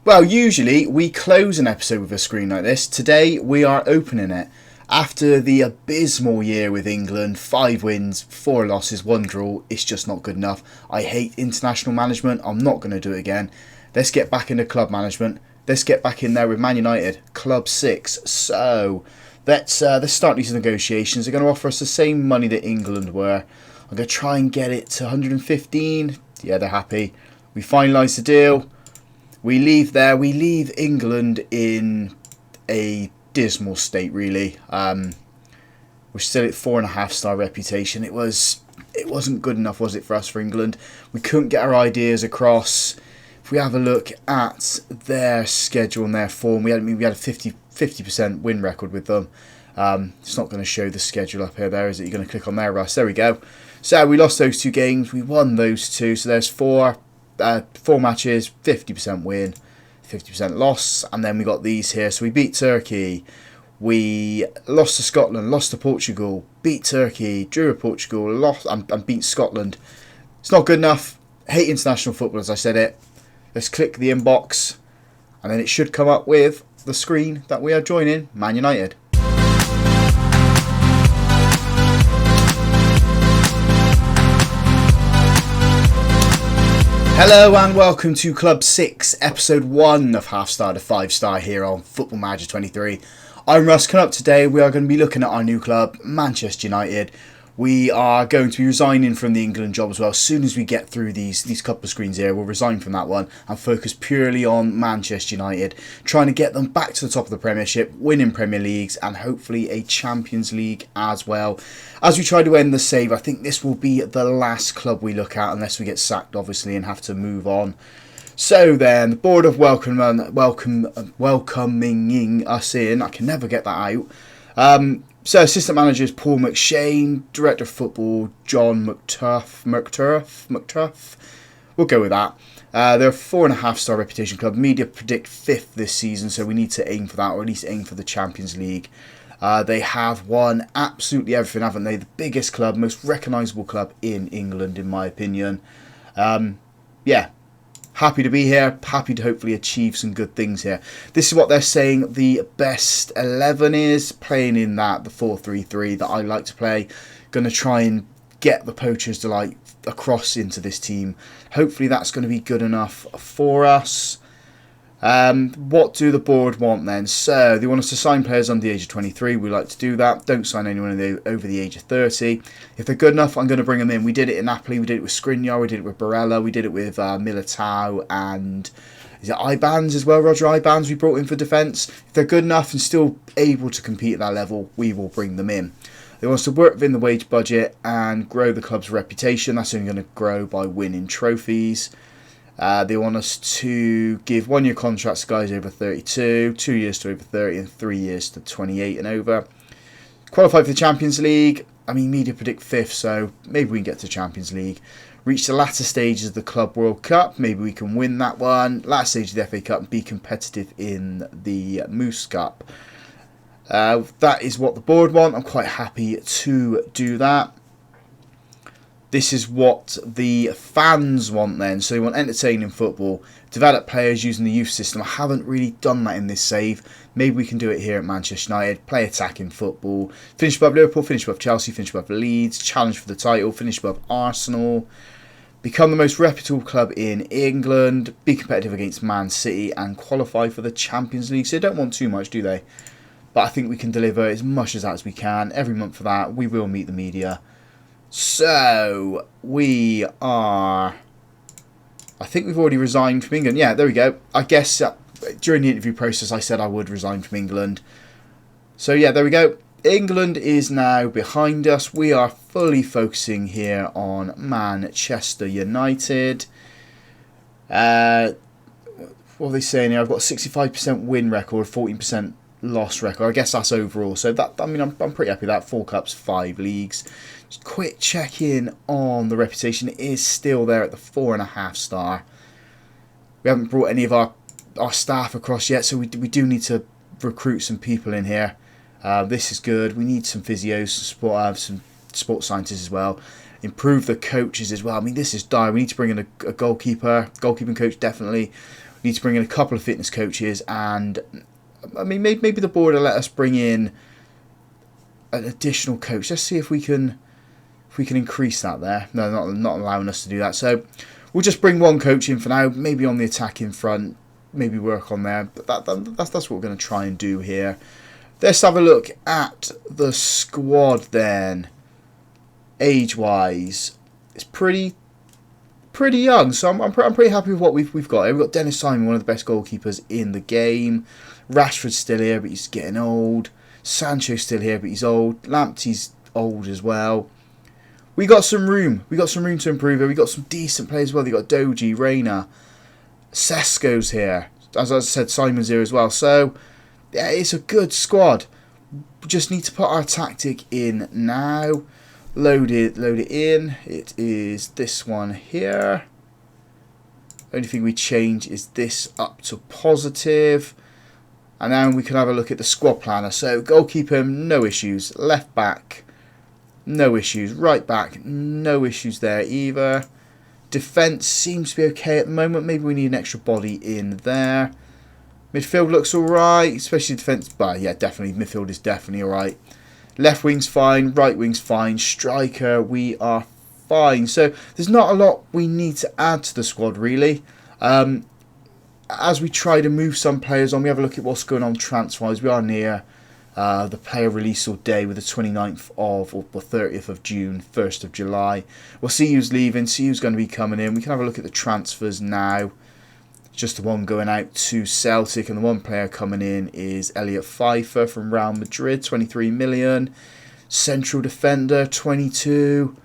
Well, usually we close an episode with a screen like this. Today we are opening it. After the abysmal year with England, 5 wins, 4 losses, 1 draw, it's just not good enough. I hate international management. I'm not going to do it again. Let's get back into club management. Let's get back in there with Man United, Club 6. So, let's start these negotiations. They're going to offer us the same money that England were. I'm going to try and get it to 115. Yeah, they're happy. We finalise the deal. We leave there. We leave England in a dismal state, really. We're still at 4.5-star reputation. It wasn't good enough, was it, for us, for England? We couldn't get our ideas across. If we have a look at their schedule and their form, we had a 50% win record with them. It's not going to show the schedule up here, there, is it? You're going to click on there, Russ. There we go. So we lost those 2 games. We won those 2. So there's 4 matches, 50% win, 50% loss, and then we got these here. So we beat Turkey, we lost to Scotland, lost to Portugal, beat Turkey, drew with Portugal, lost and beat Scotland. It's not good enough. Hate international football, as I said it. Let's click the inbox, and then it should come up with the screen that we are joining Man United. Hello and welcome to Club 6, Episode 1 of Half Star to 5 Star here on Football Manager 23. I'm Russ. Coming up today, we are going to be looking at our new club, Manchester United. We are going to be resigning from the England job as well. As soon as we get through these couple of screens here, we'll resign from that one and focus purely on Manchester United, trying to get them back to the top of the Premiership, winning Premier Leagues and hopefully a Champions League as well. As we try to end the save, I think this will be the last club we look at unless we get sacked, obviously, and have to move on. So then, the board of welcoming us in, I can never get that out. So assistant manager is Paul McShane, director of football John McTurf. We'll go with that. They're a 4.5-star reputation club. Media predict 5th this season, so we need to aim for that, or at least aim for the Champions League. They have won absolutely everything, haven't they? The biggest club, most recognisable club in England, in my opinion. Happy to be here. Happy to hopefully achieve some good things here. This is what they're saying the best 11 is. Playing in the 4-3-3 that I like to play. Going to try and get the poachers to across into this team. Hopefully that's going to be good enough for us. What do the board want then? So they want us to sign players under the age of 23. We like to do that. Don't sign anyone over the age of 30. If they're good enough, I'm going to bring them in. We did it in Napoli. We did it with Skriniar. We did it with Barella. We did it with Militao and is it Ibans as well? Roger Ibans we brought in for defence. If they're good enough and still able to compete at that level, we will bring them in. They want us to work within the wage budget and grow the club's reputation. That's only going to grow by winning trophies. They want us to give 1-year contracts to guys over 32, 2 years to over 30 and 3 years to 28 and over. Qualify for the Champions League. I mean, media predict 5th, so maybe we can get to Champions League. Reach the latter stages of the Club World Cup. Maybe we can win that one. Last stage of the FA Cup and be competitive in the MUFC Cup. That is what the board want. I'm quite happy to do that. This is what the fans want then. So they want entertaining football, develop players using the youth system. I haven't really done that in this save. Maybe we can do it here at Manchester United. Play attacking football. Finish above Liverpool, finish above Chelsea, finish above Leeds. Challenge for the title, finish above Arsenal. Become the most reputable club in England. Be competitive against Man City and qualify for the Champions League. So they don't want too much, do they? But I think we can deliver as much as that as we can. Every month for that, we will meet the media. So, we are... I think we've already resigned from England. Yeah, there we go. I guess during the interview process I said I would resign from England. So yeah, there we go. England is now behind us. We are fully focusing here on Manchester United. What are they saying here? I've got a 65% win record, 14% loss record. I guess that's overall. So that, I mean, I'm pretty happy with that. 4 cups, 5 leagues. Just quick check in on the reputation. It is still there at the 4.5 star. We haven't brought any of our staff across yet, so we do need to recruit some people in here. This is good. We need some physios, some sports scientists as well. Improve the coaches as well. I mean, this is dire. We need to bring in a goalkeeper, goalkeeping coach definitely. We need to bring in a couple of fitness coaches, and I mean, maybe the board will let us bring in an additional coach. Let's see if we can increase that there. No, not allowing us to do that. So we'll just bring one coach in for now, maybe on the attacking front, maybe work on there. But that's what we're going to try and do here. Let's have a look at the squad then. Age-wise, it's pretty young, so I'm pretty happy with what we've got here. We've got Dennis Simon, one of the best goalkeepers in the game. Rashford's still here, but he's getting old. Sancho's still here, but he's old. Lamptey's old as well. We got some room. We got some room to improve here. We got some decent players as well. We got Doji, Reina, Sesko's here. As I said, Simon's here as well. So yeah, it's a good squad. We just need to put our tactic in now. Load it in. It is this one here. Only thing we change is this up to positive. And now we can have a look at the squad planner. So goalkeeper, no issues. Left back, no issues. Right back, no issues there either. Defence seems to be okay at the moment. Maybe we need an extra body in there. Midfield looks alright, especially defence. But yeah, definitely, midfield is definitely alright. Left wing's fine, right wing's fine. Striker, we are fine. So there's not a lot we need to add to the squad, really. As we try to move some players on, we have a look at what's going on transfer-wise. We are near the player release all day with the 29th of, or 30th of June, 1st of July. We'll see who's leaving, see who's going to be coming in. We can have a look at the transfers now. Just the one going out to Celtic, and the one player coming in is Elliot Pfeiffer from Real Madrid, 23 million. Central defender, 22.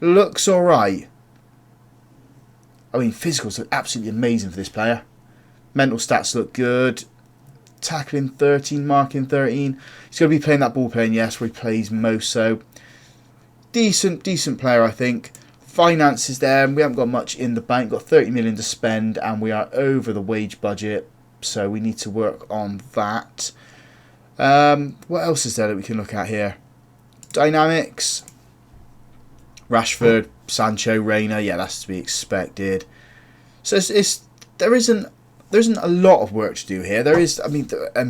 Looks alright. I mean, physicals look absolutely amazing for this player. Mental stats look good. Tackling 13, marking 13. He's going to be playing that ball playing, yes, where he plays most. So decent player, I think. Finances there, and we haven't got much in the bank. Got 30 million to spend, and we are over the wage budget, so we need to work on that. What else is there that we can look at here? Dynamics. Rashford, Sancho, Reina. Yeah, that's to be expected. So there isn't a lot of work to do here. There is, I mean,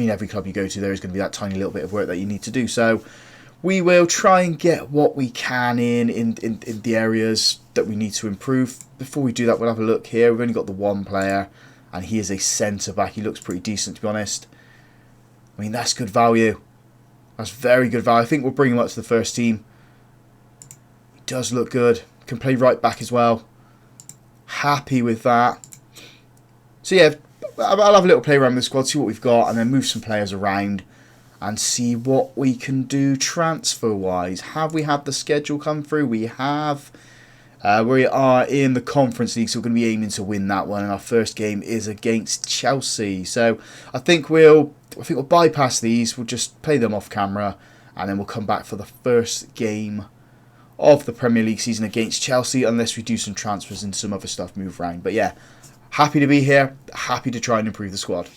every club you go to, there is going to be that tiny little bit of work that you need to do. So we will try and get what we can in the areas that we need to improve. Before we do that, we'll have a look here. We've only got the one player, and he is a centre-back. He looks pretty decent, to be honest. I mean, that's good value. That's very good value. I think we'll bring him up to the first team. He does look good. Can play right back as well. Happy with that. So yeah, I'll have a little play around with the squad, see what we've got, and then move some players around and see what we can do transfer-wise. Have we had the schedule come through? We have. We are in the Conference League, so we're going to be aiming to win that one. And our first game is against Chelsea. So I think we'll bypass these. We'll just play them off camera, and then we'll come back for the first game of the Premier League season against Chelsea, unless we do some transfers and some other stuff move around. But yeah, happy to be here. Happy to try and improve the squad.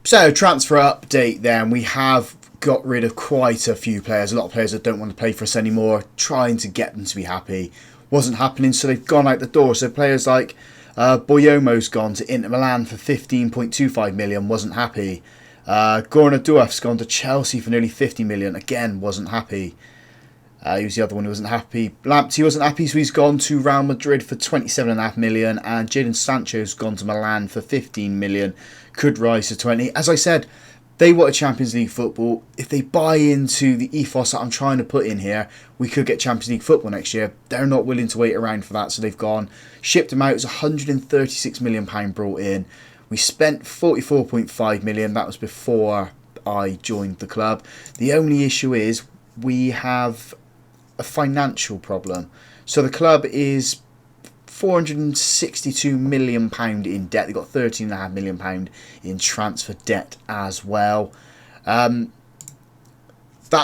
So, transfer update then. We have got rid of quite a few players. A lot of players that don't want to play for us anymore. Trying to get them to be happy. Wasn't happening, so they've gone out the door. So, players like Boyomo's gone to Inter Milan for 15.25 million. Wasn't happy. Gorna Duaf's gone to Chelsea for nearly 50 million. Again, wasn't happy. He was the other one who wasn't happy. Lamptey wasn't happy, so he's gone to Real Madrid for 27.5 million. And Jadon Sancho's gone to Milan for 15 million. Could rise to 20. As I said, they want a Champions League football. If they buy into the ethos that I'm trying to put in here, we could get Champions League football next year. They're not willing to wait around for that, so they've gone. Shipped them out. It was £136 million brought in. We spent 44.5 million. That was before I joined the club. The only issue is we have a financial problem. So the club is £462 million in debt. They've got £13.5 million in transfer debt as well. That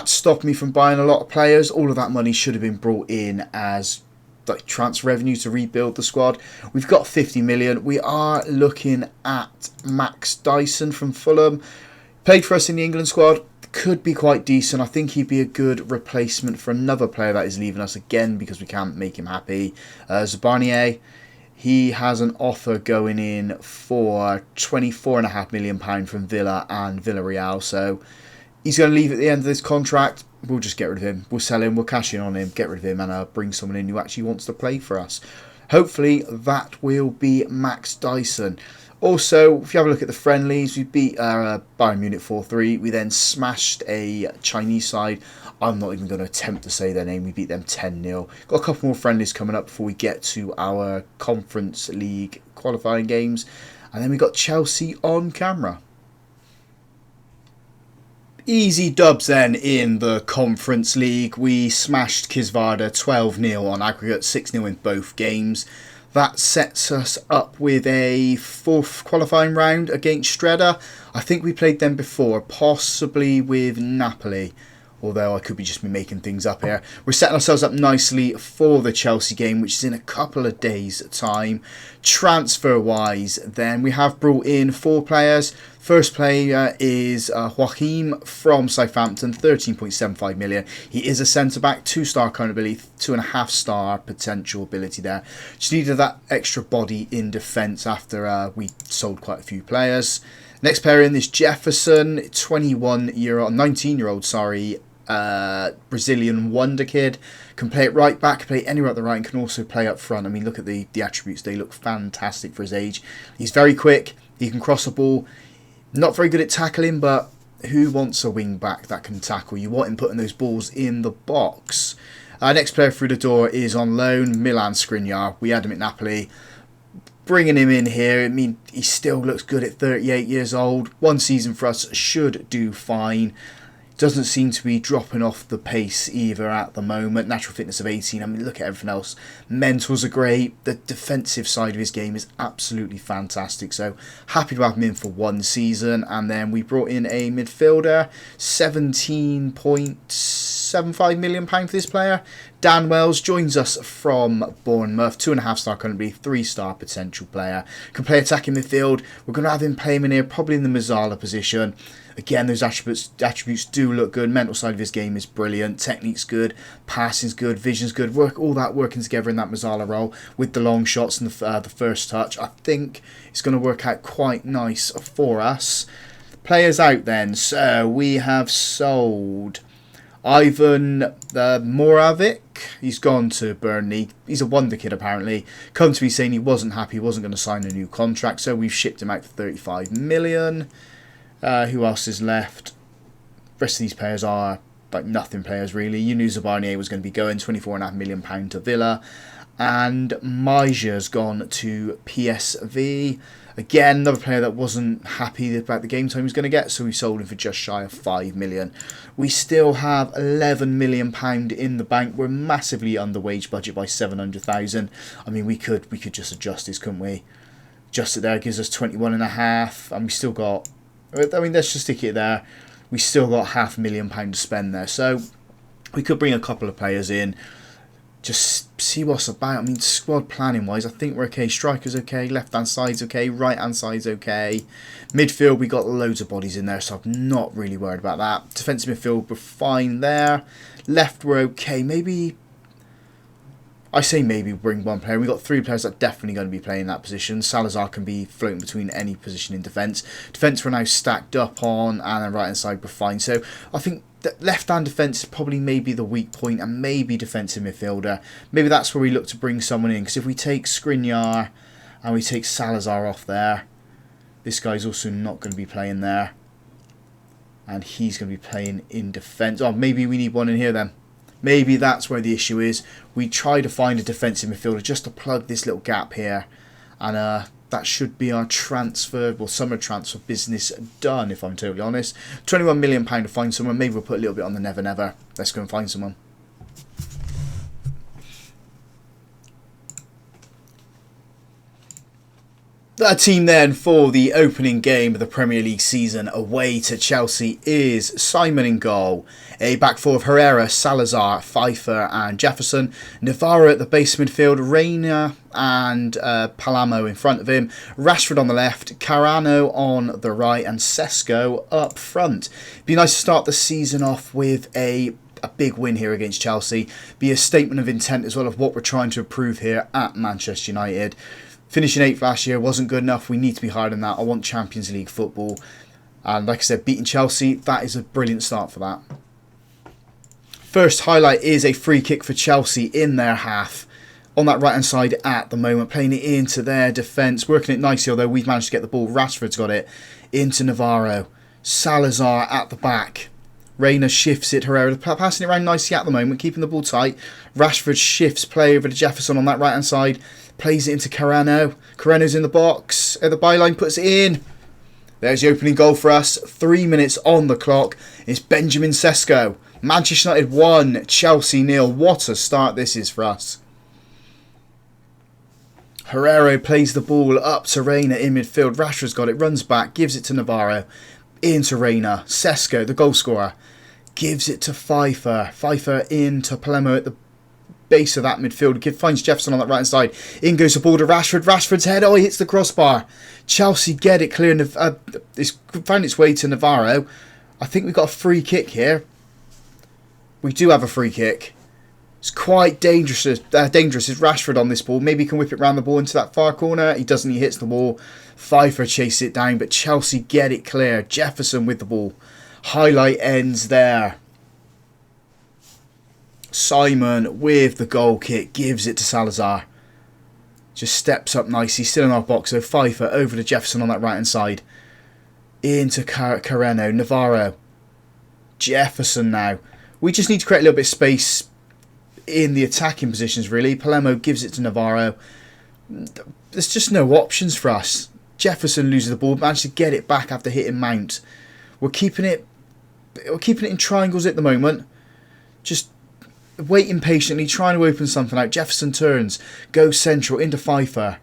stopped me from buying a lot of players. All of that money should have been brought in as like transfer revenue to rebuild the squad. We've got 50 million. We are looking at Max Dyson from Fulham. Played for us in the England squad. Could be quite decent. I think he'd be a good replacement for another player that is leaving us again because we can't make him happy. Zabarnier. He has an offer going in for £24.5 million from Villa and Villarreal. So he's going to leave at the end of this contract. We'll just get rid of him. We'll sell him. We'll cash in on him. Get rid of him and bring someone in who actually wants to play for us. Hopefully that will be Max Dyson. Also, if you have a look at the friendlies, we beat Bayern Munich 4-3. We then smashed a Chinese side. I'm not even going to attempt to say their name. We beat them 10-0. Got a couple more friendlies coming up before we get to our Conference League qualifying games. And then we got Chelsea on camera. Easy dubs then in the Conference League. We smashed Kisvarda 12-0 on aggregate, 6-0 in both games. That sets us up with a fourth qualifying round against Streda. I think we played them before, possibly with Napoli. Although I could be just making things up here. We're setting ourselves up nicely for the Chelsea game, which is in a couple of days' time. Transfer-wise, then, we have brought in 4 players. First player is Joachim from Southampton, 13.75 million. He is a centre-back, 2-star current ability, 2.5-star potential ability there. Just needed that extra body in defence after we sold quite a few players. Next player in is Jefferson, 19-year-old, Brazilian wonder kid. Can play it right back, play anywhere at the right, and can also play up front. I mean, look at the attributes. They look fantastic for his age. He's very quick. He can cross a ball. Not very good at tackling, but who wants a wing back that can tackle? You want him putting those balls in the box. Next player through the door is on loan, Milan Skriniar. We had him at Napoli. Bringing him in here, I mean, he still looks good at 38 years old. 1 season for us should do fine. Doesn't seem to be dropping off the pace either at the moment. Natural fitness of 18. I mean, look at everything else. Mentals are great. The defensive side of his game is absolutely fantastic. So happy to have him in for 1 season. And then we brought in a midfielder. £17.75 million for this player. Dan Wells joins us from Bournemouth. 2.5-star currently, 3-star potential player. Can play attacking midfield. We're going to have him playing in here, probably in the Mazzala position. Again, those attributes do look good. Mental side of his game is brilliant. Technique's good. Passing's good. Vision's good. All that working together in that Mazzala role with the long shots and the first touch. I think it's going to work out quite nice for us. Players out then. So we have sold Ivan Moravik. He's gone to Burnley. He's a wonder kid apparently. Come to me saying he wasn't happy. He wasn't going to sign a new contract. So we've shipped him out for 35 million. Who else is left? The rest of these players are like nothing players really. Yunusa Barnier was going to be going, £24.5 million to Villa. And Maja's gone to PSV. Again, another player that wasn't happy about the game time he was going to get, so we sold him for just shy of 5 million. We still have £11 million in the bank. We're massively under wage budget by 700,000. I mean, we could just adjust this, couldn't we? Adjust it there, gives us 21.5, and we still got. I mean, let's just stick it there. We still got £500,000 to spend there. So we could bring a couple of players in. Just see what's about. I mean, squad planning wise, I think we're okay. Striker's okay. Left hand side's okay. Right hand side's okay. Midfield, we got loads of bodies in there, so I'm not really worried about that. Defensive midfield, we're fine there. Left, we're okay. Maybe. I say maybe bring 1 player. We've got 3 players that are definitely going to be playing that position. Salazar can be floating between any position in defence. Defence we're now stacked up on, and then right hand side we're fine. So I think that left hand defence is probably maybe the weak point, and maybe defensive midfielder. Maybe that's where we look to bring someone in, because if we take Skriniar and we take Salazar off there, this guy's also not going to be playing there. And he's going to be playing in defence. Oh, maybe we need one in here then. Maybe that's where the issue is. We try to find a defensive midfielder just to plug this little gap here. And that should be our summer transfer business done, if I'm totally honest. £21 million to find someone. Maybe we'll put a little bit on the never never. Let's go and find someone. The team then for the opening game of the Premier League season away to Chelsea is Simon in goal. A back four of Herrera, Salazar, Pfeiffer and Jefferson. Navarro at the base midfield. Reina and Palamo in front of him. Rashford on the left. Carano on the right. And Sesko up front. Be nice to start the season off with a big win here against Chelsea. Be a statement of intent as well of what we're trying to improve here at Manchester United. Finishing 8th last year wasn't good enough. We need to be higher than that. I want Champions League football. And like I said, beating Chelsea, that is a brilliant start for that. First highlight is a free kick for Chelsea in their half. On that right hand side at the moment, playing it into their defence, working it nicely, although we've managed to get the ball. Rashford's got it into Navarro. Salazar at the back. Reina shifts it. Herrera passing it around nicely at the moment, keeping the ball tight. Rashford shifts play over to Jefferson on that right hand side. Plays it into Carreno. Carreno's in the box. At the byline, puts it in. There's the opening goal for us. 3 minutes on the clock. It's Benjamin Sesko. Manchester United 1, Chelsea 0. What a start this is for us. Herrera plays the ball up to Reina in midfield. Rashford's got it, runs back, gives it to Navarro. Into Reina. Sesko, the goal scorer, gives it to Pfeiffer. Pfeiffer into Palermo at the base of that midfield. Finds Jefferson on that right hand side. In goes the ball to Rashford. Rashford's head. Oh, he hits the crossbar. Chelsea get it clear. It's found its way to Navarro. I think we've got a free kick here. We do have a free kick. It's quite dangerous. Dangerous is Rashford on this ball. Maybe he can whip it round the ball into that far corner. He doesn't. He hits the wall. Pfeiffer chases it down, but Chelsea get it clear. Jefferson with the ball. Highlight ends there. Simon with the goal kick gives it to Salazar. Just steps up nicely. Still in our box. So Pfeiffer over to Jefferson on that right hand side. Into Carreno. Navarro. Jefferson now. We just need to create a little bit of space in the attacking positions, really. Palermo gives it to Navarro. There's just no options for us. Jefferson loses the ball, managed to get it back after hitting Mount. We're keeping it in triangles at the moment. Just waiting patiently, trying to open something out. Jefferson turns, goes central into Pfeiffer.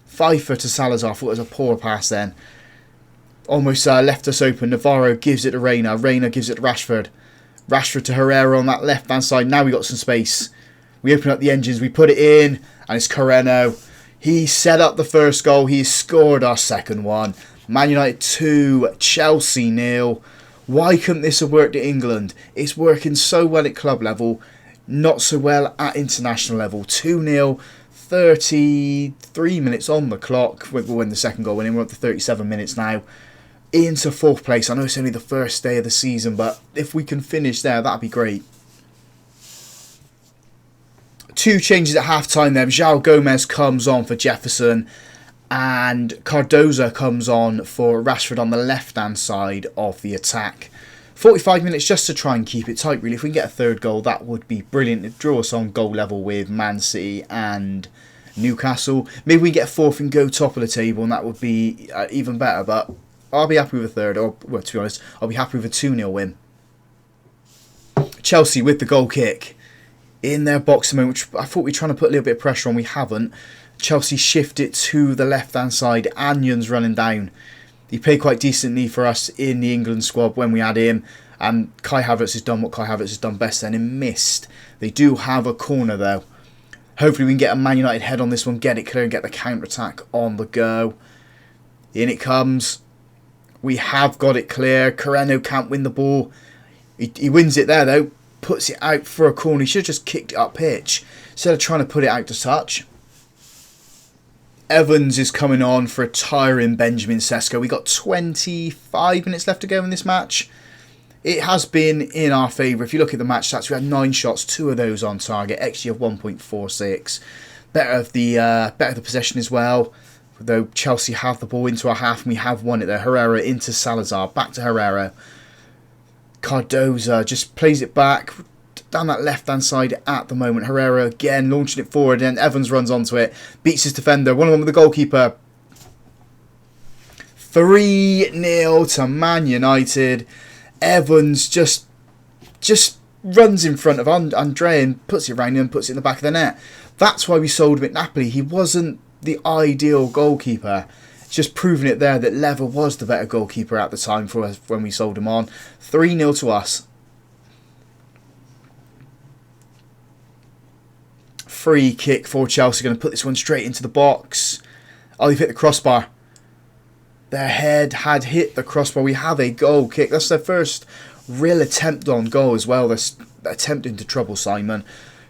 Pfeiffer to Salazar. I thought it was a poor pass then. Almost left us open. Navarro gives it to Reina. Reina gives it to Rashford. Rashford to Herrera on that left hand side. Now we got some space. We open up the engines. We put it in. And it's Carreno. He set up the first goal. He scored our second one. Man United 2. Chelsea 0. Why couldn't this have worked at England? It's working so well at club level. Not so well at international level. 2-0. 33 minutes on the clock. When the second goal went in. We're up to 37 minutes now. Into 4th place. I know it's only the first day of the season, but if we can finish there, that'd be great. 2 changes at half-time then. João Gomez comes on for Jefferson, and Cardoza comes on for Rashford on the left-hand side of the attack. 45 minutes just to try and keep it tight, really. If we can get a 3rd goal, that would be brilliant. It'd draw us on goal level with Man City and Newcastle. Maybe we get a 4th and go top of the table, and that would be even better, but I'll be happy with a 3rd, or, well, to be honest, I'll be happy with a 2-0 win. Chelsea with the goal kick. In their box a moment, which I thought we were trying to put a little bit of pressure on, we haven't. Chelsea shift it to the left-hand side. Anyan's running down. He played quite decently for us in the England squad when we had him. And Kai Havertz has done what Kai Havertz has done best then and missed. They do have a corner, though. Hopefully we can get a Man United head on this one, get it clear and get the counter-attack on the go. In it comes. We have got it clear. Carreno can't win the ball. He wins it there, though. Puts it out for a corner. He should have just kicked it up pitch instead of trying to put it out to touch. Evans is coming on for a tiring Benjamin Sesko. We got 25 minutes left to go in this match. It has been in our favour. If you look at the match stats, we had 9 shots, 2 of those on target. XG of 1.46. Better the possession as well. Though Chelsea have the ball into our half and we have won it there. Herrera into Salazar. Back to Herrera. Cardoza just plays it back down that left-hand side at the moment. Herrera again launching it forward and Evans runs onto it. Beats his defender. 1-1 with the goalkeeper. 3-0 to Man United. Evans just runs in front of Andre and puts it around him and puts it in the back of the net. That's why we sold him at Napoli. He wasn't the ideal goalkeeper. It's just proving it there that Lever was the better goalkeeper at the time for us when we sold him on. 3-0 to us. Free kick for Chelsea. Going to put this one straight into the box. Oh, they've hit the crossbar. Their head had hit the crossbar. We have a goal kick. That's their first real attempt on goal as well. They're attempting to trouble Simon.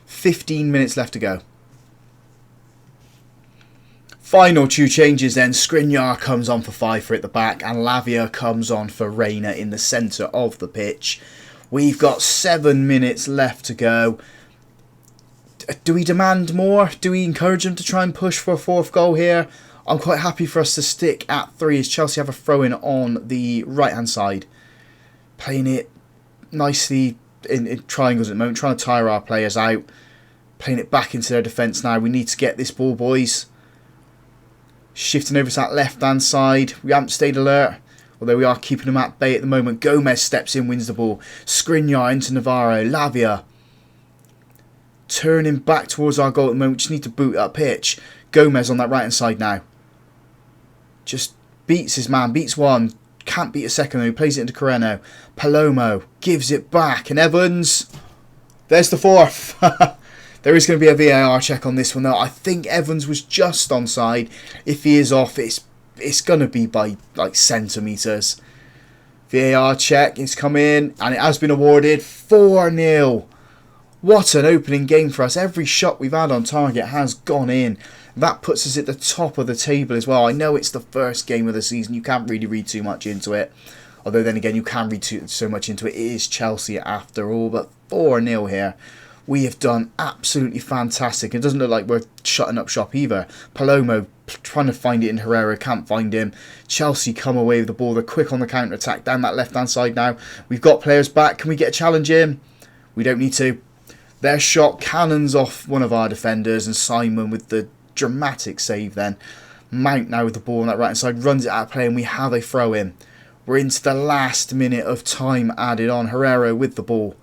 15 minutes left to go. Final two changes then. Skriniar comes on for Pfeiffer at the back and Lavia comes on for Rayner in the centre of the pitch. We've got 7 minutes left to go. Do we demand more? Do we encourage them to try and push for a fourth goal here? I'm quite happy for us to stick at 3 as Chelsea have a throw-in on the right-hand side. Playing it nicely in triangles at the moment, trying to tire our players out. Playing it back into their defence now. We need to get this ball, boys. Shifting over to that left-hand side. We haven't stayed alert, although we are keeping them at bay at the moment. Gomez steps in, wins the ball. Skriniar into Navarro. Lavia turning back towards our goal at the moment. Just need to boot up pitch. Gomez on that right-hand side now. Just beats his man. Beats one. Can't beat a second though. He plays it into Coreno. Palomo gives it back. And Evans. There's the fourth. There is going to be a VAR check on this one though. I think Evans was just onside. If he is off, it's going to be by like centimetres. VAR check is come in and it has been awarded 4-0. What an opening game for us. Every shot we've had on target has gone in. That puts us at the top of the table as well. I know it's the first game of the season. You can't really read too much into it. Although then again, you can read so much into it. It is Chelsea after all. But 4-0 here. We have done absolutely fantastic. It doesn't look like we're shutting up shop either. Palomo trying to find it in Herrera, can't find him. Chelsea come away with the ball. They're quick on the counter-attack down that left-hand side now. We've got players back. Can we get a challenge in? We don't need to. Their shot cannons off one of our defenders and Simon with the dramatic save then. Mount now with the ball on that right-hand side. Runs it out of play and we have a throw-in. We're into the last minute of time added on. Herrera with the ball.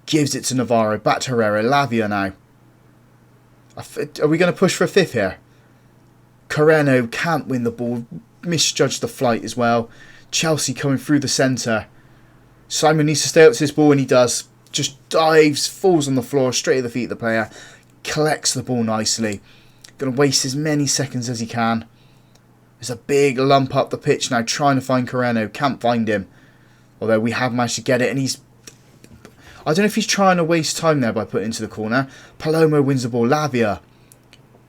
Gives it to Navarro. Back to Herrera. Lavia now. Are we going to push for a fifth here? Coreno can't win the ball. Misjudged the flight as well. Chelsea coming through the centre. Simon needs to stay up to this ball and he does. Just dives, falls on the floor, straight at the feet of the player. Collects the ball nicely. Going to waste as many seconds as he can. There's a big lump up the pitch now trying to find Coreno. Can't find him. Although we have managed to get it and he's... I don't know if he's trying to waste time there by putting it into the corner. Palomo wins the ball. Lavia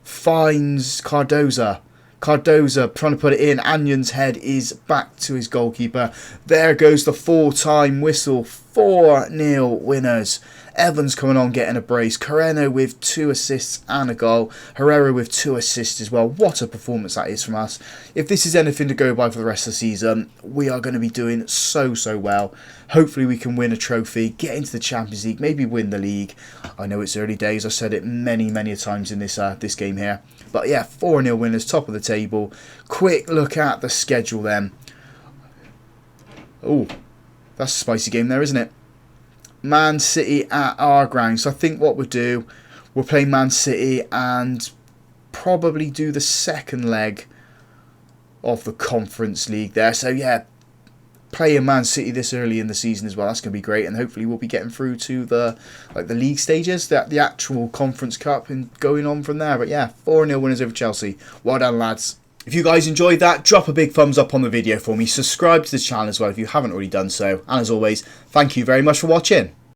finds Cardoza. Cardoza trying to put it in. Anyan's head is back to his goalkeeper. There goes the full-time whistle. 4-0 winners. Evans coming on getting a brace. Coreno with 2 assists and a goal. Herrera with 2 assists as well. What a performance that is from us. If this is anything to go by for the rest of the season, we are going to be doing so well. Hopefully we can win a trophy, get into the Champions League, maybe win the league. I know it's early days. I've said it many times in this game here. But yeah, 4-0 winners, top of the table. Quick look at the schedule then. Oh, that's a spicy game there, isn't it? Man City at our ground. So I think what we'll do, we'll play Man City and probably do the second leg of the Conference League there. So yeah, playing Man City this early in the season as well. That's going to be great, and hopefully we'll be getting through to the league stages, the actual Conference Cup, and going on from there. But yeah, 4-0 winners over Chelsea. Well done, lads. If you guys enjoyed that, drop a big thumbs up on the video for me. Subscribe to the channel as well if you haven't already done so. And as always, thank you very much for watching.